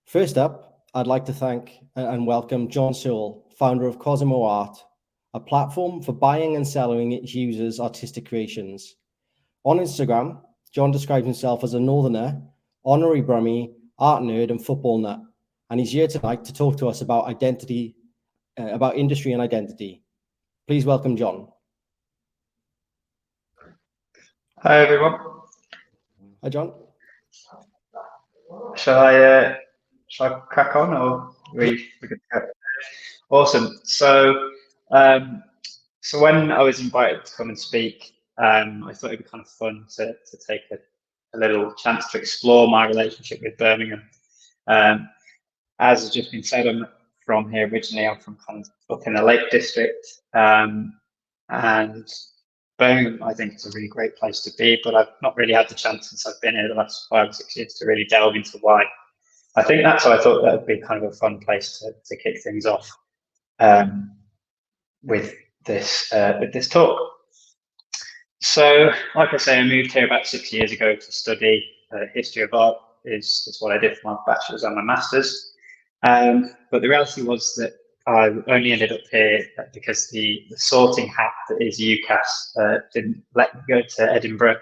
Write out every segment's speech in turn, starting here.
First up, I'd like to thank and welcome John Sewell, founder of Cosimo Art, a platform for buying and selling its users' artistic creations. On Instagram, John describes himself as a northerner, honorary Brummie, art nerd, and football nut, and he's here tonight to talk to us about about industry and identity. Please welcome John. Hi everyone. Hi, John. Shall I crack on or we could go? Awesome. So when I was invited to come and speak, I thought it'd be kind of fun to take a little chance to explore my relationship with Birmingham. As has just been said, I'm from here originally. I'm from kind of up in the Lake District, and Birmingham, I think, is a really great place to be, but I've not really had the chance since I've been here the last 5 or 6 years to really delve into why. I think that's why I thought that would be kind of a fun place to kick things off with this talk. So, like I say, I moved here about 6 years ago to study history of art. Is what I did for my bachelor's and my master's. But the reality was that I only ended up here because the sorting hat that is UCAS didn't let me go to Edinburgh,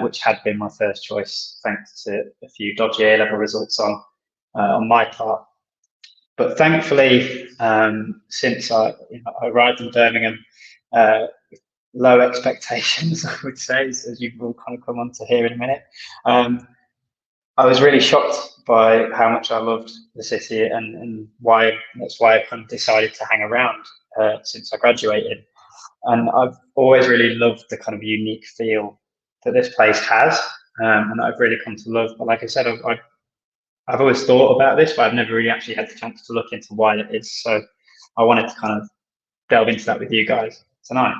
which had been my first choice, thanks to a few dodgy A-level results on my part. But thankfully, since I arrived in Birmingham, low expectations, I would say, as you will kind of come on to hear in a minute, I was really shocked by how much I loved the city and that's why I kind of decided to hang around since I graduated. And I've always really loved the kind of unique feel that this place has, and that I've really come to love. But like I said, I've always thought about this, but I've never really actually had the chance to look into why it is. So I wanted to kind of delve into that with you guys tonight.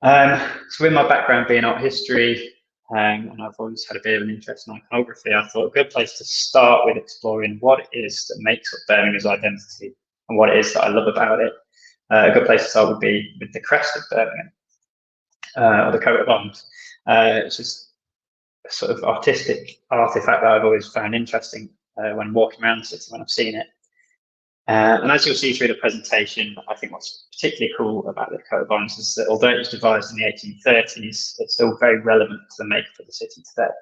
So with my background being art history, and I've always had a bit of an interest in iconography, I thought a good place to start with exploring what it is that makes up Birmingham's identity and what it is that I love about it. A good place to start would be with the crest of Birmingham, or the coat of arms. It's just a sort of artistic artifact that I've always found interesting when walking around the city when I've seen it. And as you'll see through the presentation, I think what's particularly cool about the coat of arms is that although it was devised in the 1830s, it's still very relevant to the makeup of the city today.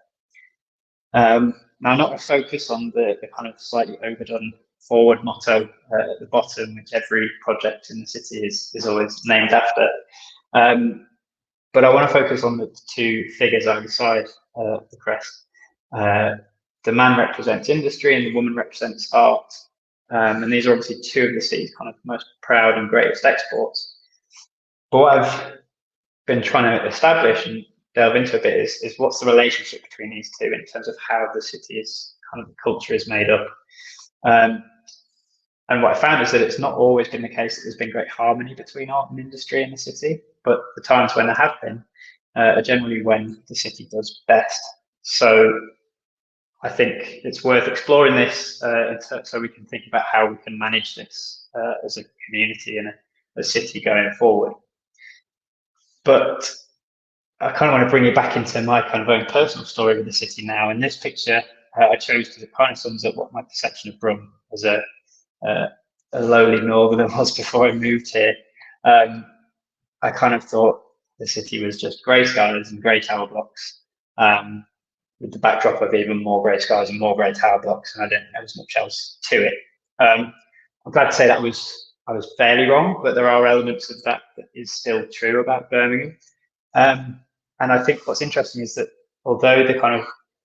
Now, not a focus on the kind of slightly overdone forward motto at the bottom, which every project in the city is always named after. But I want to focus on the two figures either side of the crest. The man represents industry and the woman represents art. And these are obviously two of the city's kind of most proud and greatest exports. But what I've been trying to establish and delve into a bit is what's the relationship between these two in terms of how the city's kind of culture is made up. And what I found is that it's not always been the case that there's been great harmony between art and industry in the city, but the times when there have been are generally when the city does best. So I think it's worth exploring this so we can think about how we can manage this as a community and a city going forward. But I kind of want to bring you back into my kind of own personal story with the city now. And this picture I chose because it kind of sums up what my perception of Brum as a lowly northerner was before I moved here. I kind of thought the city was just grey skies and grey tower blocks. With the backdrop of even more grey skies and more grey tower blocks, and I didn't know as much else to it. I'm glad to say that I was fairly wrong, but there are elements of that is still true about Birmingham. And I think what's interesting is that although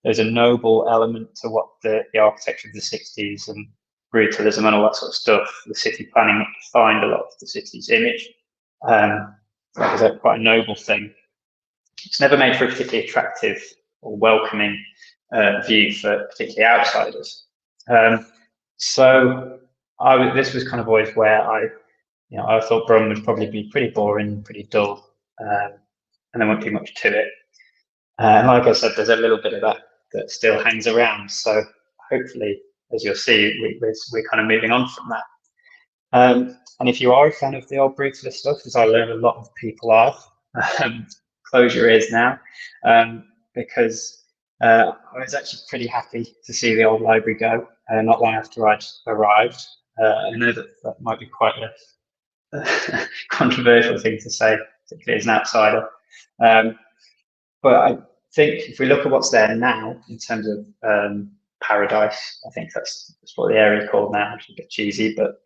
there's a noble element to what the architecture of the 60s and brutalism and all that sort of stuff, the city planning defined a lot of the city's image. That was quite a noble thing. It's never made for a particularly attractive or welcoming view for particularly outsiders. So this was kind of always where I thought Brum would probably be pretty boring, pretty dull, and there won't be much to it. And like I said, there's a little bit of that still hangs around. So hopefully, as you'll see, we're kind of moving on from that. And if you are a fan of the old brutalist stuff, as I learned a lot of people are, close your ears now. Because I was actually pretty happy to see the old library go, not long after I'd arrived. I know that might be quite a controversial thing to say, particularly as an outsider. But I think if we look at what's there now in terms of paradise, I think that's what the area is called now, which is a bit cheesy, but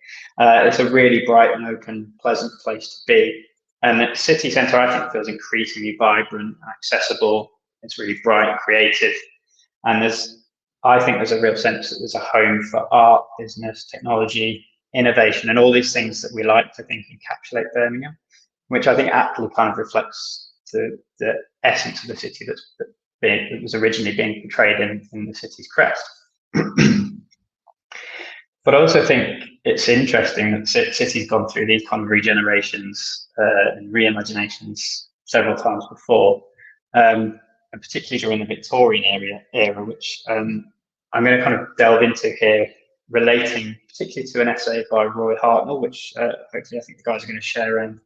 it's a really bright and open, pleasant place to be. And the city centre, I think, feels increasingly vibrant, accessible. It's really bright and creative. And I think there's a real sense that there's a home for art, business, technology, innovation, and all these things that we like to think encapsulate Birmingham, which I think aptly kind of reflects the essence of the city that was originally being portrayed in the city's crest. But I also think it's interesting that the city's gone through these kind of regenerations and reimaginations several times before, and particularly during the Victorian era, which I'm going to kind of delve into here, relating particularly to an essay by Roy Hartnell, which hopefully I think the guys are going to share around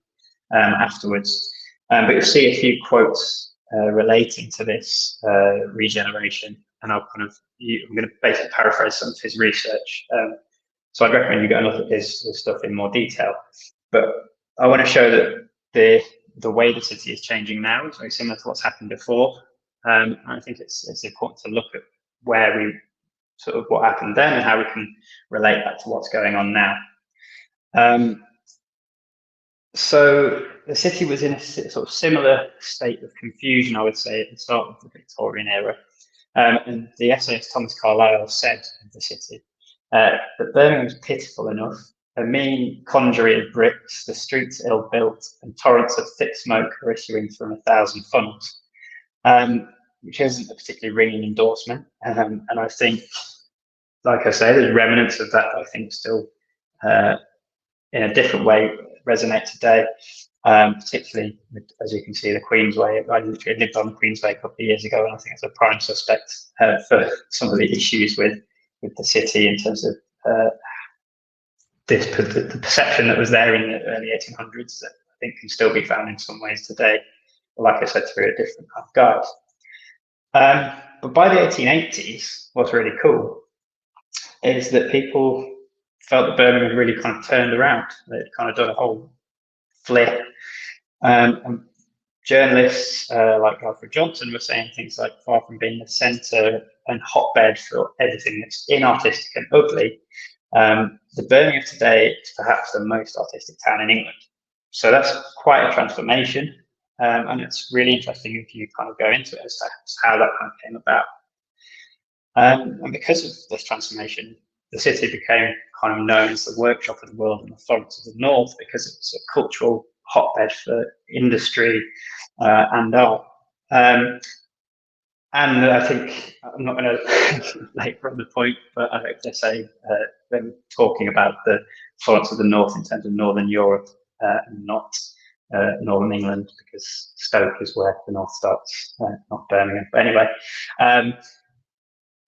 afterwards. But you'll see a few quotes relating to this regeneration, and I'm going to basically paraphrase some of his research. So I'd recommend you go and look at his stuff in more detail. But I want to show that the way the city is changing now is very similar to what's happened before. And I think it's important to look at what happened then and how we can relate that to what's going on now. So the city was in a sort of similar state of confusion, I would say, at the start of the Victorian era. And the essayist Thomas Carlyle said of the city that Birmingham was pitiful enough, a mean congery of bricks, the streets ill-built, and torrents of thick smoke are issuing from 1,000 funnels, which isn't a particularly ringing endorsement. And I think, like I say, there's remnants of that I think still, in a different way, resonate today, particularly with, as you can see, the Queensway. I literally lived on the Queensway a couple of years ago, and I think it's a prime suspect for some of the issues with the city in terms of the perception that was there in the early 1800s that I think can still be found in some ways today, like I said, through a different kind of guise. But by the 1880s, what's really cool is that people felt that Birmingham had really kind of turned around. They'd kind of done a whole flip. And journalists like Alfred Johnson were saying things like, far from being the centre and hotbed for everything that's inartistic and ugly, the Birmingham today is perhaps the most artistic town in England. So that's quite a transformation. And it's really interesting if you kind of go into it as to how that kind of came about. And because of this transformation, the city became kind of known as the workshop of the world and the Florence of the North, because it's a cultural hotbed for industry and art. And I think, I'm not going to labour on the point, but I hope to say them talking about the Florence of the North in terms of Northern Europe and not Northern England, because Stoke is where the North starts, not Birmingham. But anyway,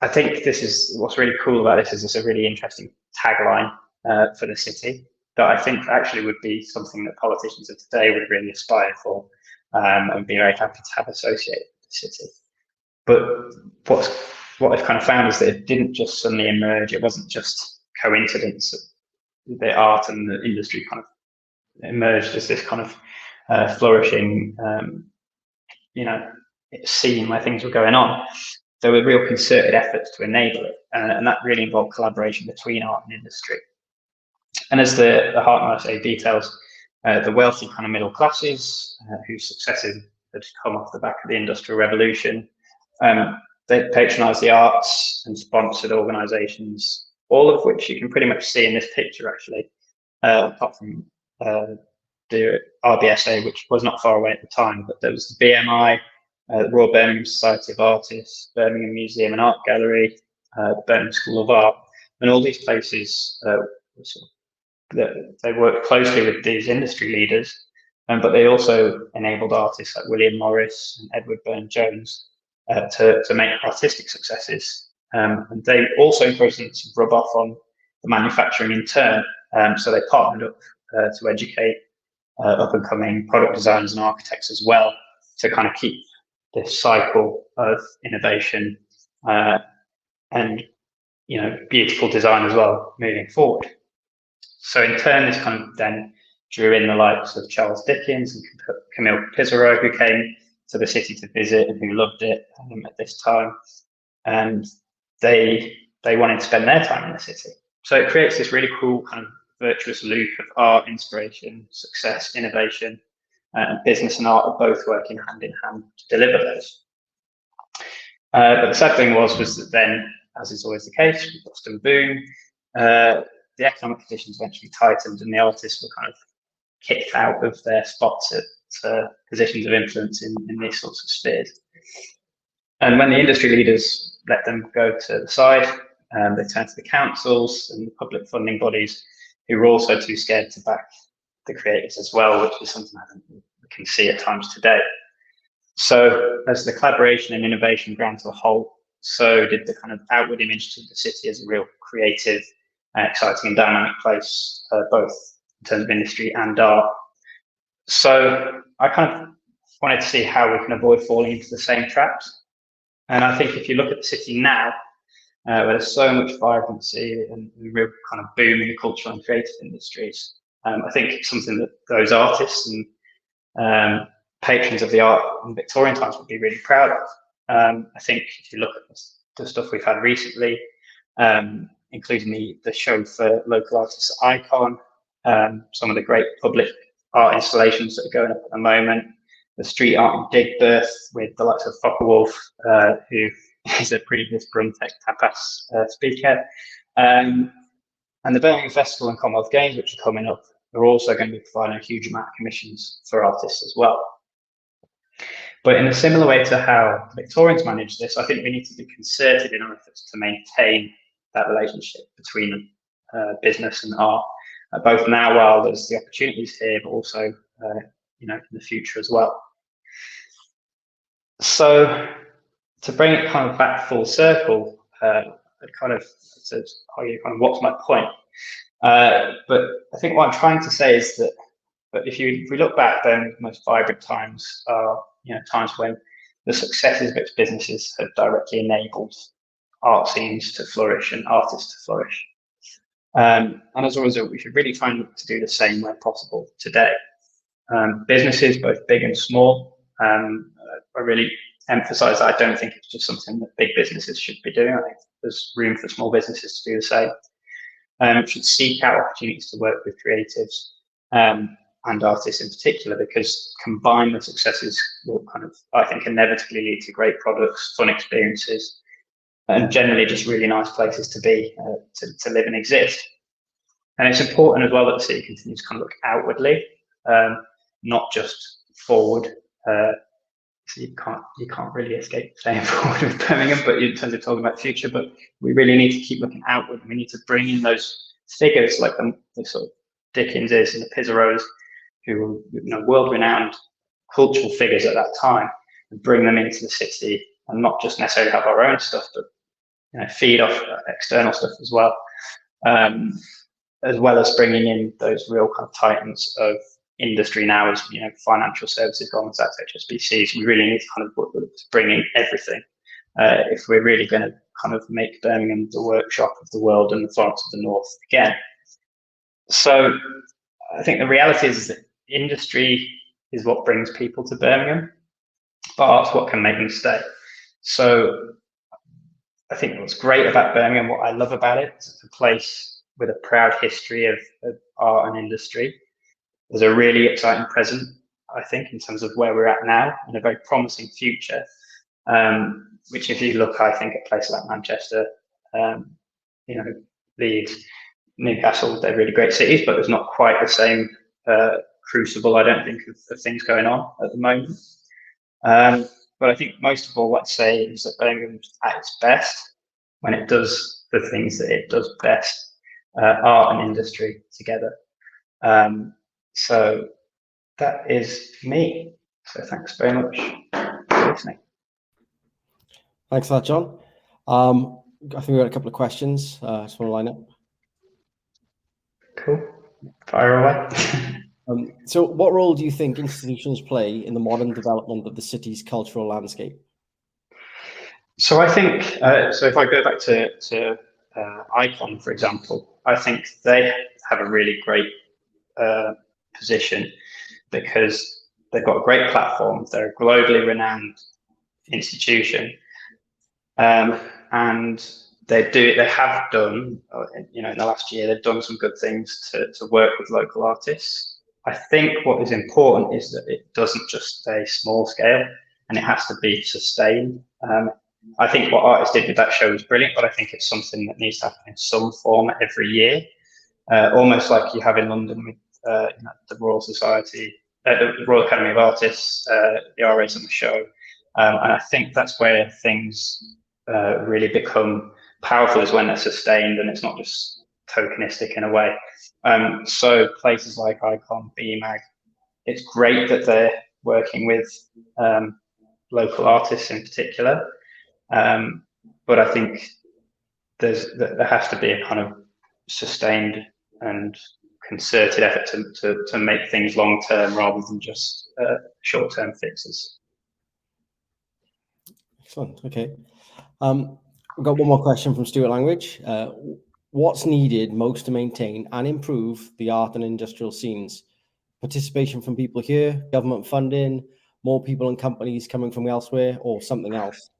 I think this is what's really cool about this is it's a really interesting tagline for the city that I think actually would be something that politicians of today would really aspire for and be very happy to have associated with the city. But what I've kind of found is that it didn't just suddenly emerge. It wasn't just coincidence that the art and the industry kind of emerged as this kind of flourishing, scene where things were going on. There were real concerted efforts to enable it, and that really involved collaboration between art and industry. And as the Hartnell essay details, the wealthy kind of middle classes, whose successes had come off the back of the Industrial Revolution, they patronised the arts and sponsored organisations, all of which you can pretty much see in this picture, actually, apart from the RBSA, which was not far away at the time, but there was the BMI, the Royal Birmingham Society of Artists, Birmingham Museum and Art Gallery, the Birmingham School of Art, and all these places, they worked closely with these industry leaders, but they also enabled artists like William Morris and Edward Burne-Jones to make artistic successes. And they also encouraged them to rub off on the manufacturing in turn. So they partnered up to educate up-and-coming product designers and architects as well, to kind of keep this cycle of innovation and beautiful design as well moving forward. So in turn, this kind of then drew in the likes of Charles Dickens and Camille Pissarro, who came to the city to visit and who loved it at this time, and they wanted to spend their time in the city. So it creates this really cool kind of virtuous loop of art, inspiration, success, innovation, and business and art are both working hand in hand to deliver those. But the sad thing was that then, as is always the case with Boston boom, the economic conditions eventually tightened and the artists were kind of kicked out of their spots at positions of influence in these sorts of spheres. And when the industry leaders let them go to the side, they turned to the councils and the public funding bodies, who were also too scared to back the creators as well, which is something I think we can see at times today. So as the collaboration and innovation ground to a halt, so did the kind of outward image to the city as a real creative, exciting and dynamic place, both in terms of industry and art. So I kind of wanted to see how we can avoid falling into the same traps. And I think if you look at the city now, where there's so much vibrancy and real kind of boom in the cultural and creative industries, I think it's something that those artists and patrons of the art in Victorian times would be really proud of. I think if you look at the stuff we've had recently, including the show for local artists Icon, some of the great public art installations that are going up at the moment, the street art in Digbirth with the likes of Focke-Wulf, who is a previous Brum Tapas speaker, and the Birmingham Festival and Commonwealth Games, which are coming up, are also going to be providing a huge amount of commissions for artists as well. But in a similar way to how Victorians manage this, I think we need to be concerted in our efforts to maintain that relationship between business and art, both now while there's the opportunities here, but also in the future as well. So to bring it kind of back full circle, I kind of said, what's my point? But I think what I'm trying to say is that, if we look back, then the most vibrant times are times when the successes of its businesses have directly enabled art scenes to flourish and artists to flourish. And as a result, we should really try and look to do the same where possible today. Businesses, both big and small, I really emphasize that I don't think it's just something that big businesses should be doing. I think there's room for small businesses to do the same. Should seek out opportunities to work with creatives and artists in particular, because combined the successes will kind of, I think, inevitably lead to great products, fun experiences, and generally just really nice places to be, to live and exist. And it's important as well that the city continues to kind of look outwardly, not just forward. So you can't really escape saying forward with Birmingham, but in terms of talking about the future, but we really need to keep looking outward. We need to bring in those figures like the sort of Dickenses and the Pissarros, who were world-renowned cultural figures at that time, and bring them into the city, and not just necessarily have our own stuff, but feed off external stuff as well as bringing in those real kind of titans of industry now, as financial services, Goldman Sachs, HSBCs. We really need to kind of bring in everything if we're really going to kind of make Birmingham the workshop of the world and the Florence of the North again. So I think the reality is that industry is what brings people to Birmingham, but art's what can make them stay. So I think what's great about Birmingham, what I love about it, is it's a place with a proud history of art and industry. There's a really exciting present, I think, in terms of where we're at now, and a very promising future, which if you look, I think, at places like Manchester, Leeds, Newcastle, they're really great cities, but there's not quite the same crucible, I don't think, of things going on at the moment. But I think most of all, let's say, is that Birmingham's at its best when it does the things that it does best, art and industry together. So that is me. So thanks very much for listening. Thanks for that, John. I think we've got a couple of questions. I just want to line up. Cool. Fire away. So what role do you think institutions play in the modern development of the city's cultural landscape? So I think, so if I go back to Icon, for example, I think they have a really great position because they've got a great platform. They're a globally renowned institution, and they have done, in the last year, they've done some good things to work with local artists. I think what is important is that it doesn't just stay small scale, and it has to be sustained. I think what artists did with that show was brilliant, but I think it's something that needs to happen in some form every year, almost like you have in London with the Royal Society, the Royal Academy of Artists, the RAs on the show. And I think that's where things really become powerful, is when they're sustained and it's not just tokenistic in a way. So places like Icon, BMAG, it's great that they're working with local artists in particular. But I think there has to be a kind of sustained and concerted effort to make things long term rather than just short term fixes. Excellent. Okay. We've got one more question from Stuart Language. What's needed most to maintain and improve the art and industrial scenes? Participation from people here, government funding, more people and companies coming from elsewhere, or something else?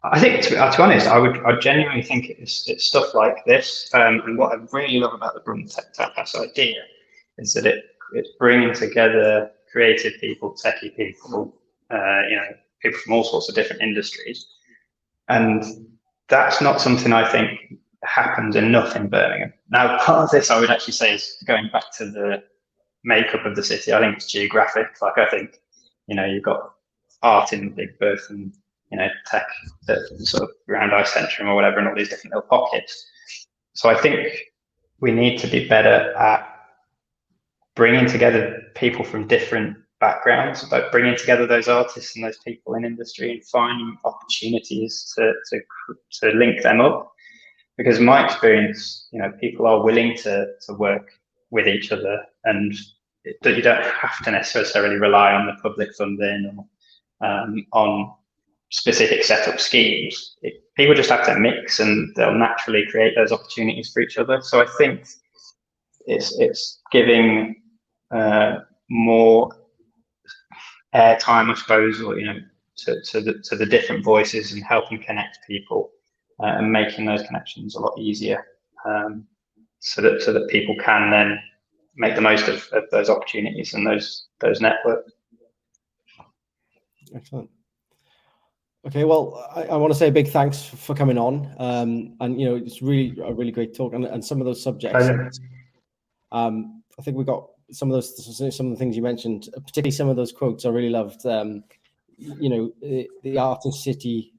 I think, to be honest, I genuinely think it's stuff like this. And what I really love about the Brum Tapas idea is that it's bringing together creative people, techie people, people from all sorts of different industries. And that's not something I think happens enough in Birmingham. Now, part of this I would actually say is going back to the makeup of the city. I think it's geographic. Like, I think, you've got art in Big Berth and, tech at sort of around Ice Centrum or whatever, and all these different little pockets. So I think we need to be better at bringing together people from different backgrounds, about bringing together those artists and those people in industry and finding opportunities to link them up. Because in my experience, people are willing to work with each other, and that you don't have to necessarily rely on the public funding or on specific setup schemes. People just have to mix, and they'll naturally create those opportunities for each other. So I think it's giving more airtime, I suppose, or to the different voices, and helping connect people and making those connections a lot easier, so that people can then make the most of those opportunities and those networks. Excellent. Okay, well, I want to say a big thanks for coming on. And it's really a really great talk, and some of those subjects. I think we got some of the things you mentioned, particularly some of those quotes I really loved. The artist city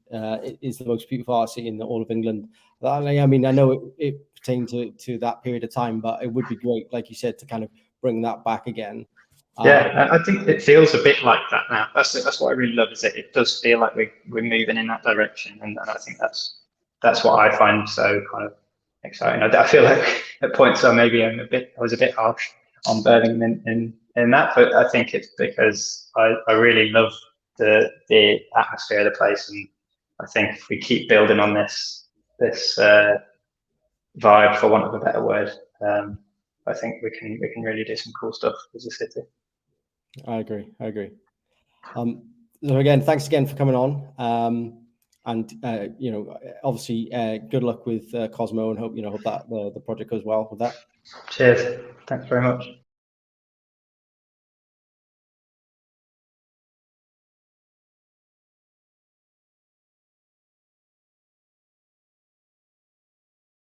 is the most beautiful art city in all of England. I mean, I know it pertained to that period of time, but it would be great, like you said, to kind of bring that back again. Yeah, I think it feels a bit like that now. That's what I really love, is that it does feel like we're moving in that direction, and I think that's what I find so kind of exciting. I feel like at points I was a bit harsh on Birmingham in that, but I think it's because I really love the atmosphere of the place, and I think if we keep building on this vibe, for want of a better word, I think we can really do some cool stuff as a city. I agree. So again, thanks again for coming on. And obviously, good luck with Cosmo, and hope that the project goes well with that. Cheers. Thanks very much.